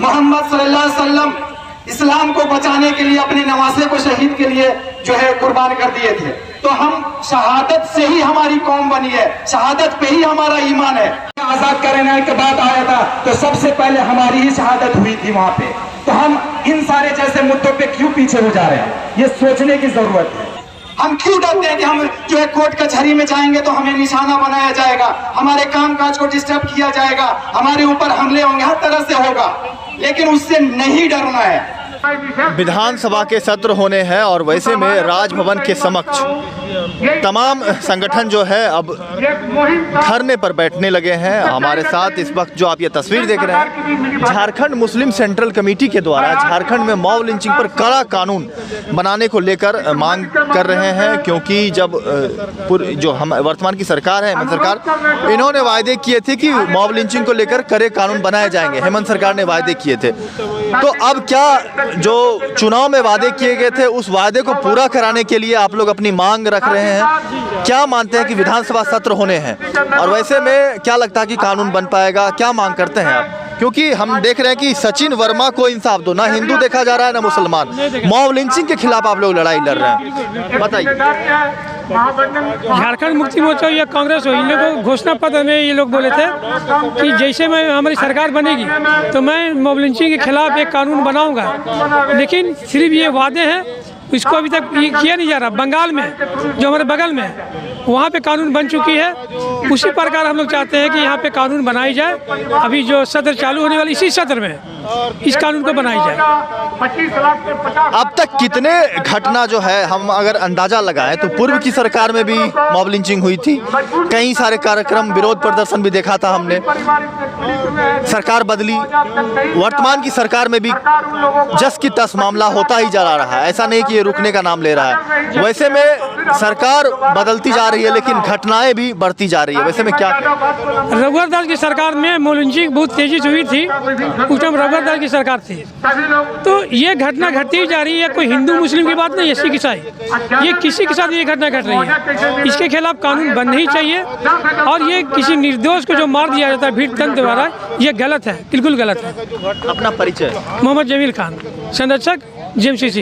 मोहम्मद सल्लल्लाहु अलैहि वसल्लम इस्लाम को बचाने के लिए अपने नवासे को शहीद के लिए जो है कुर्बान कर दिए थे। तो हम शहादत से ही हमारी कौम बनी है, शहादत पे ही हमारा ईमान है। आजाद करने के बाद आया था तो सबसे पहले हमारी ही शहादत हुई थी वहां पे। तो हम इन सारे जैसे मुद्दों पे क्यों पीछे हो जा रहे हैं, ये सोचने की जरूरत है। हम क्यों डरते हैं कि हम जो है कोर्ट कचहरी में जाएंगे तो हमें निशाना बनाया जाएगा, हमारे कामकाज को डिस्टर्ब किया जाएगा, हमारे ऊपर हमले होंगे, हर तरह से होगा, लेकिन उससे नहीं डरना है। विधानसभा के सत्र होने हैं और वैसे में राजभवन के समक्ष तमाम संगठन जो है अब धरने पर बैठने लगे हैं। हमारे साथ इस वक्त जो आप ये तस्वीर देख रहे हैं, झारखंड मुस्लिम सेंट्रल कमेटी के द्वारा झारखंड में मॉब लिंचिंग पर कड़ा कानून बनाने को लेकर मांग कर रहे हैं, क्योंकि जब जो हम वर्तमान की सरकार है, हेमंत सरकार, इन्होंने वायदे किए थे कि मॉब लिंचिंग को लेकर कड़े कानून बनाए जाएंगे। हेमंत सरकार ने वायदे किए थे, तो अब क्या जो चुनाव में वादे किए गए थे उस वादे को पूरा कराने के लिए आप लोग अपनी मांग रख रहे हैं? क्या मानते हैं कि विधानसभा सत्र होने हैं और वैसे में क्या लगता है कि कानून बन पाएगा? क्या मांग करते हैं आप? क्योंकि हम देख रहे हैं कि सचिन वर्मा को इंसाफ दो, ना हिंदू देखा जा रहा है ना मुसलमान, मॉब लिंचिंग के खिलाफ आप लोग लड़ाई लड़ रहे हैं, बताइए। झारखंड मुक्ति मोर्चा या कांग्रेस हो, इन लोगों घोषणा पत्र में ये लोग बोले थे कि जैसे मैं हमारी सरकार बनेगी तो मैं मॉब लिंचिंग के खिलाफ एक कानून बनाऊंगा, लेकिन सिर्फ ये वादे हैं, इसको अभी तक किया नहीं जा रहा। बंगाल में जो हमारे बगल में वहाँ पे कानून बन चुकी है, उसी प्रकार हम लोग चाहते हैं कि यहाँ पे कानून बनाई जाए। अभी जो सत्र चालू होने वाली इसी सत्र में इस कानून को बनाई जाए। अब तक कितने घटना जो है हम अगर अंदाजा लगाएं तो पूर्व की सरकार में भी मॉब लिंचिंग हुई थी, कई सारे कार्यक्रम विरोध प्रदर्शन भी देखा था हमने, सरकार बदली, वर्तमान की सरकार में भी जस की तस मामला होता ही जा रहा है, ऐसा नहीं कि ये रुकने का नाम ले रहा है। वैसे में सरकार बदलती जा रही है लेकिन घटनाएं भी बढ़ती जा रही है, वैसे में क्या? रघुवर दास की सरकार में मॉब लिंचिंग बहुत तेजी से हुई थी, उस टाइम रघुवर दास की सरकार थी, तो ये घटना घटती जा रही है। कोई हिंदू मुस्लिम की बात नहीं है, सिख ईसाई, ये किसी के साथ ये घटना घट रही है, इसके खिलाफ कानून बनना ही चाहिए। और ये किसी निर्दोष को जो मार दिया जाता है भीड़ तंत्र द्वारा, ये गलत है, बिल्कुल गलत है। अपना परिचय? मोहम्मद जमील खान, संरक्षक जेएमसीसी।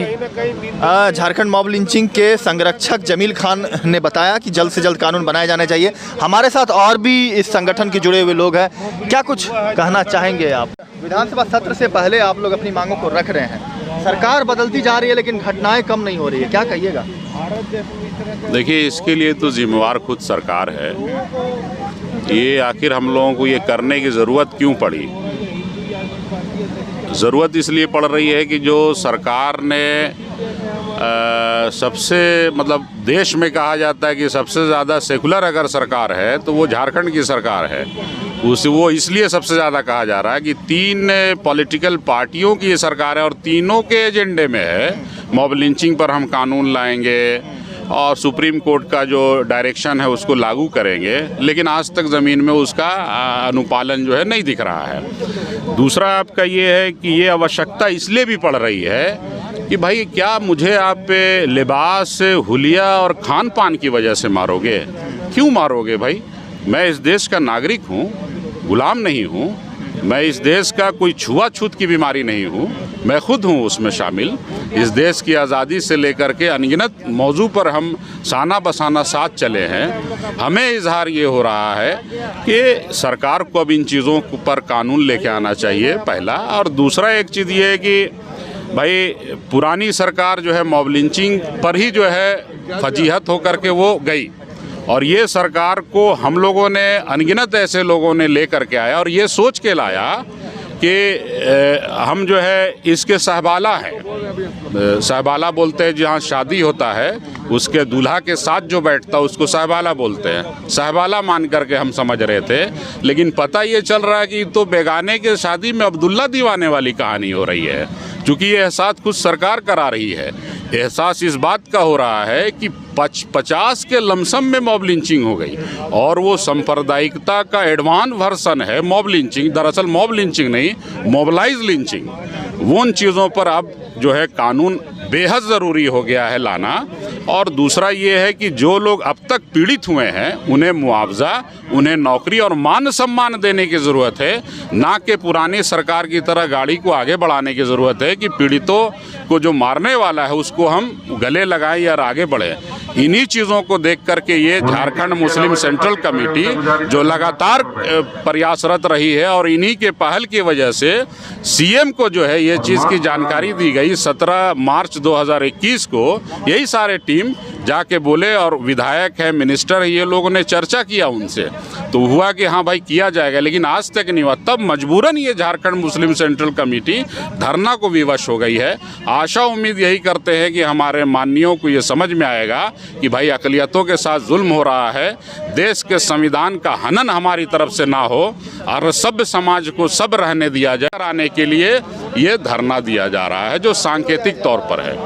झारखंड मॉब लिंचिंग के संरक्षक जमील खान ने बताया कि जल्द से जल्द कानून बनाए जाने चाहिए। हमारे साथ और भी इस संगठन के जुड़े हुए लोग हैं, क्या कुछ कहना चाहेंगे आप? विधानसभा सत्र से पहले आप लोग अपनी मांगों को रख रहे हैं, सरकार बदलती जा रही है लेकिन घटनाएं कम नहीं हो रही है, क्या कहिएगा? देखिए, इसके लिए तो जिम्मेवार खुद सरकार है। ये आखिर हम लोगों को ये करने की ज़रूरत क्यों पड़ी? ज़रूरत इसलिए पड़ रही है कि जो सरकार ने सबसे मतलब देश में कहा जाता है कि सबसे ज़्यादा सेकुलर अगर सरकार है तो वो झारखंड की सरकार है। वो इसलिए सबसे ज़्यादा कहा जा रहा है कि 3 पॉलिटिकल पार्टियों की ये सरकार है और तीनों के एजेंडे में है मॉब लिंचिंग पर हम कानून लाएंगे और सुप्रीम कोर्ट का जो डायरेक्शन है उसको लागू करेंगे, लेकिन आज तक ज़मीन में उसका अनुपालन जो है नहीं दिख रहा है। दूसरा आपका ये है कि ये आवश्यकता इसलिए भी पड़ रही है कि भाई क्या मुझे आप पे लिबास, हुलिया और खान पान की वजह से मारोगे? क्यों मारोगे भाई? मैं इस देश का नागरिक हूँ, गुलाम नहीं हूँ, मैं इस देश का कोई छुआछूत की बीमारी नहीं हूँ, मैं खुद हूँ उसमें शामिल। इस देश की आज़ादी से लेकर के अनगिनत मौजू पर हम साना बसाना साथ चले हैं। हमें इजहार ये हो रहा है कि सरकार को अब इन चीज़ों पर कानून लेके आना चाहिए, पहला। और दूसरा एक चीज़ ये है कि भाई पुरानी सरकार जो है मॉब लिंचिंग पर ही जो है फजीहत होकर के वो गई, और ये सरकार को हम लोगों ने अनगिनत ऐसे लोगों ने ले करके आया और ये सोच के लाया कि हम जो है इसके सहबाला हैं। सहबाला बोलते हैं जहाँ शादी होता है उसके दूल्हा के साथ जो बैठता है उसको सहबाला बोलते हैं। सहबाला मान करके हम समझ रहे थे, लेकिन पता ये चल रहा है कि तो बेगाने के शादी में अब्दुल्ला दीवाने वाली कहानी हो रही है। चूँकि ये एहसास खुद सरकार करा रही है। एहसास इस बात का हो रहा है कि 50 के लमसम में मॉब लिंचिंग हो गई और वो सांप्रदायिकता का एडवांस वर्सन है मॉब लिंचिंग। दरअसल मॉब लिंचिंग नहीं, मोबलाइज लिंचिंग। वो उन चीज़ों पर अब जो है कानून बेहद ज़रूरी हो गया है लाना। और दूसरा ये है कि जो लोग अब तक पीड़ित हुए हैं उन्हें मुआवजा, उन्हें नौकरी और मान सम्मान देने की ज़रूरत है, ना कि पुरानी सरकार की तरह गाड़ी को आगे बढ़ाने की ज़रूरत है कि पीड़ितों को जो मारने वाला है उसको हम गले लगाएं या आगे बढ़े। इन्हीं चीज़ों को देख करके ये झारखंड मुस्लिम सेंट्रल कमेटी जो लगातार प्रयासरत रही है और इन्हीं के पहल की वजह से सीएम को जो है ये चीज़ की जानकारी दी गई 17 मार्च 2021 को। यही सारे टीम जाके बोले और विधायक है, मिनिस्टर है, ये लोगों ने चर्चा किया उनसे, तो हुआ कि हाँ भाई किया जाएगा, लेकिन आज तक नहीं हुआ। तब मजबूरन ये झारखंड मुस्लिम सेंट्रल कमेटी धरना को विवश हो गई है। आशा उम्मीद यही करते हैं कि हमारे माननीयों को ये समझ में आएगा कि भाई अक़लियतों के साथ जुल्म हो रहा है, देश के संविधान का हनन हमारी तरफ से ना हो और सभ्य समाज को सब रहने दिया जाए। आने के लिए ये धरना दिया जा रहा है जो सांकेतिक तौर पर है।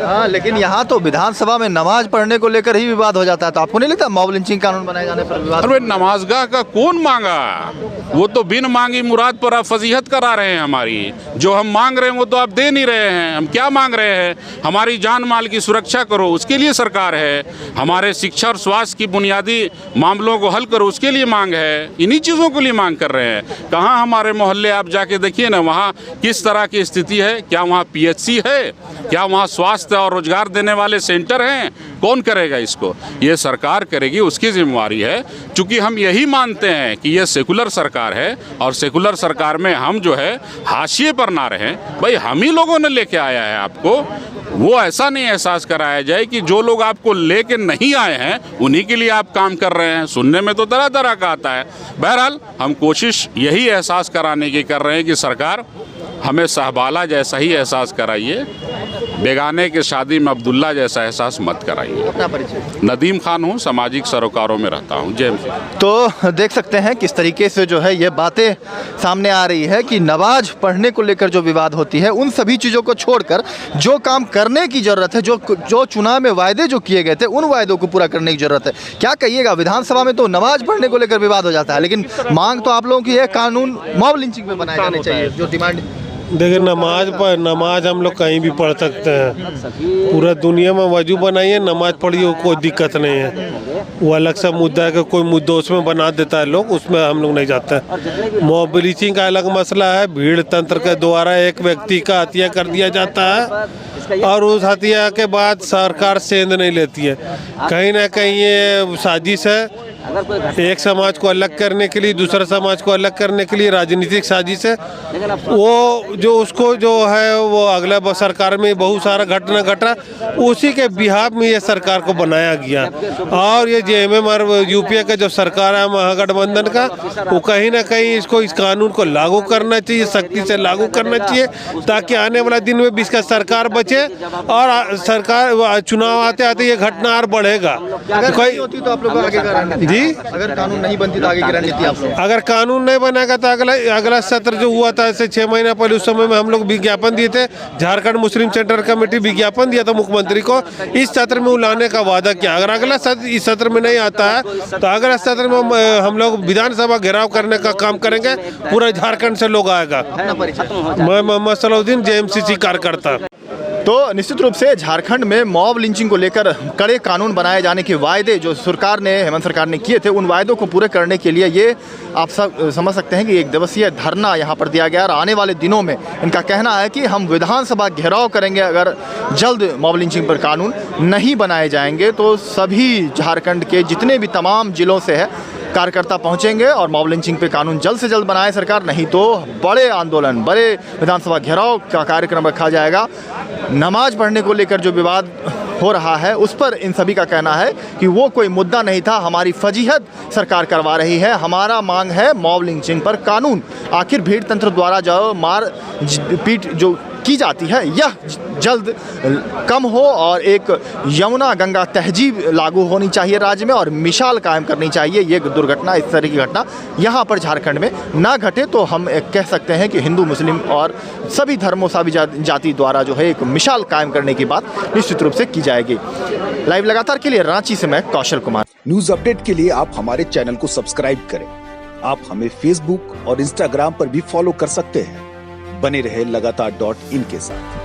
हाँ, लेकिन यहाँ तो विधानसभा में नमाज पढ़ने को लेकर ही विवाद हो जाता है, तो आपको नहीं लगता मॉब लिंचिंग कानून बनाए जाने पर विवाद? अरे नमाजगाह का कौन मांगा? वो तो बिन मांगी मुराद पर आप फजीहत करा रहे हैं हमारी। जो हम मांग रहे हैं वो तो आप दे नहीं रहे हैं। हम क्या मांग रहे हैं? हमारी जान माल की सुरक्षा करो, उसके लिए सरकार है। हमारे शिक्षा और स्वास्थ्य की बुनियादी मामलों को हल करो, उसके लिए मांग है। इन्हीं चीज़ों के लिए मांग कर रहे हैं। कहाँ हमारे मोहल्ले आप जाके देखिए ना, वहाँ किस तरह की स्थिति है। क्या वहाँ PHC है? क्या वहाँ स्वास्थ्य और रोजगार देने वाले सेंटर हैं? कौन करेगा इसको? ये सरकार करेगी, उसकी जिम्मेवारी है। चूँकि हम यही मानते हैं कि ये सेकुलर सरकार है और सेकुलर सरकार में हम जो है हाशिए पर ना रहें। भाई हम ही लोगों ने लेके आया है आपको, वो ऐसा नहीं एहसास कराया जाए कि जो लोग आपको लेके नहीं आए हैं उन्हीं के लिए आप काम कर रहे हैं। सुनने में तो तरह तरह का आता है। बहरहाल हम कोशिश यही एहसास कराने की कर रहे हैं कि सरकार हमें सहबाला जैसा ही एहसास कराइए, बेगाने के शादी में अब्दुल्ला जैसा एहसास मत कराइए। अपना परिचय? नदीम खान हूँ, सामाजिक सरोकारों में रहता हूँ। जय। तो देख सकते हैं किस तरीके से जो है ये बातें सामने आ रही है कि नमाज पढ़ने को लेकर जो विवाद होती है, उन सभी चीज़ों को छोड़कर जो काम करने की ज़रूरत है, जो चुनाव में वायदे जो किए गए थे, उन वायदों को पूरा करने की ज़रूरत है। क्या कहिएगा, विधानसभा में तो नमाज पढ़ने को लेकर विवाद हो जाता है, लेकिन मांग तो आप लोगों की है कानून मॉब लिंचिंग में बनाए जाने चाहिए, जो डिमांड। देखिए नमाज हम लोग कहीं भी पढ़ सकते हैं, पूरा दुनिया में वजू बनाइए, नमाज पढ़िए, कोई दिक्कत नहीं है। वो अलग सा मुद्दा है कि कोई मुद्दा उसमें बना देता है लोग, उसमें हम लोग नहीं जाते। मॉब लिंचिंग का अलग मसला है। भीड़ तंत्र के द्वारा एक व्यक्ति का हत्या कर दिया जाता है और उस हत्या के बाद सरकार सेंध नहीं लेती है। कहीं ना कहीं ये साजिश है, एक समाज को अलग करने के लिए, दूसरा समाज को अलग करने के लिए राजनीतिक साजिश है। वो जो उसको जो है वो अगला सरकार में बहुत सारा घटना घटा, उसी के बिहाफ में ये सरकार को बनाया गया। और ये JMM और UPA का जो सरकार है महागठबंधन का, वो कहीं ना कहीं इस कानून को लागू करना चाहिए, सख्ती से लागू करना चाहिए, ताकि आने वाला दिन में भी इसका सरकार बचे। और सरकार चुनाव आते आते ये घटना और बढ़ेगा। कोई होती तो आप लोग आगे का रणनीति जी, अगर कानून नहीं बनती तो आगे की रणनीति आप लोग? अगर कानून नहीं बनेगा तो अगला सत्र जो हुआ था ऐसे 6 महीना पहले, उस समय में हम लोग विज्ञापन दिए थे, झारखंड मुस्लिम सेंट्रल कमेटी विज्ञापन दिया था मुख्यमंत्री को, इस सत्र में लाने का वादा किया। अगर अगला सत्र इस सत्र में नहीं आता है तो अगला सत्र में हम लोग विधानसभा घेराव करने का काम करेंगे। पूरा झारखंड से लोग आएगा। मैं मोहम्मद सलाउद्दीन, JMCC कार्यकर्ता। तो निश्चित रूप से झारखंड में मॉब लिंचिंग को लेकर कड़े कानून बनाए जाने के वायदे जो सरकार ने, हेमंत सरकार ने किए थे, उन वायदों को पूरे करने के लिए ये आप सब समझ सकते हैं कि 1 दिवसीय धरना यहाँ पर दिया गया। और आने वाले दिनों में इनका कहना है कि हम विधानसभा घेराव करेंगे। अगर जल्द मॉब लिंचिंग पर कानून नहीं बनाए जाएंगे तो सभी झारखंड के जितने भी तमाम जिलों से है कार्यकर्ता पहुंचेंगे और मॉब लिंचिंग पे कानून जल्द से जल्द बनाए सरकार, नहीं तो बड़े आंदोलन, बड़े विधानसभा घेराव का कार्यक्रम रखा जाएगा। नमाज पढ़ने को लेकर जो विवाद हो रहा है उस पर इन सभी का कहना है कि वो कोई मुद्दा नहीं था, हमारी फजीहत सरकार करवा रही है। हमारा मांग है मॉब लिंचिंग पर कानून। आखिर भीड़ तंत्र द्वारा जो मार पीट जो की जाती है यह जल्द कम हो और एक यमुना गंगा तहजीब लागू होनी चाहिए राज्य में और मिसाल कायम करनी चाहिए। ये दुर्घटना, इस तरह की घटना यहाँ पर झारखंड में ना घटे तो हम कह सकते हैं कि हिंदू मुस्लिम और सभी धर्मों सभी जाति द्वारा जो है एक मिसाल कायम करने की बात निश्चित रूप से की जाएगी। लाइव लगातार के लिए रांची से मैं कौशल कुमार। न्यूज अपडेट के लिए आप हमारे चैनल को सब्सक्राइब करें। आप हमें फेसबुक और इंस्टाग्राम पर भी फॉलो कर सकते हैं। बने रहे लगातार .in के साथ।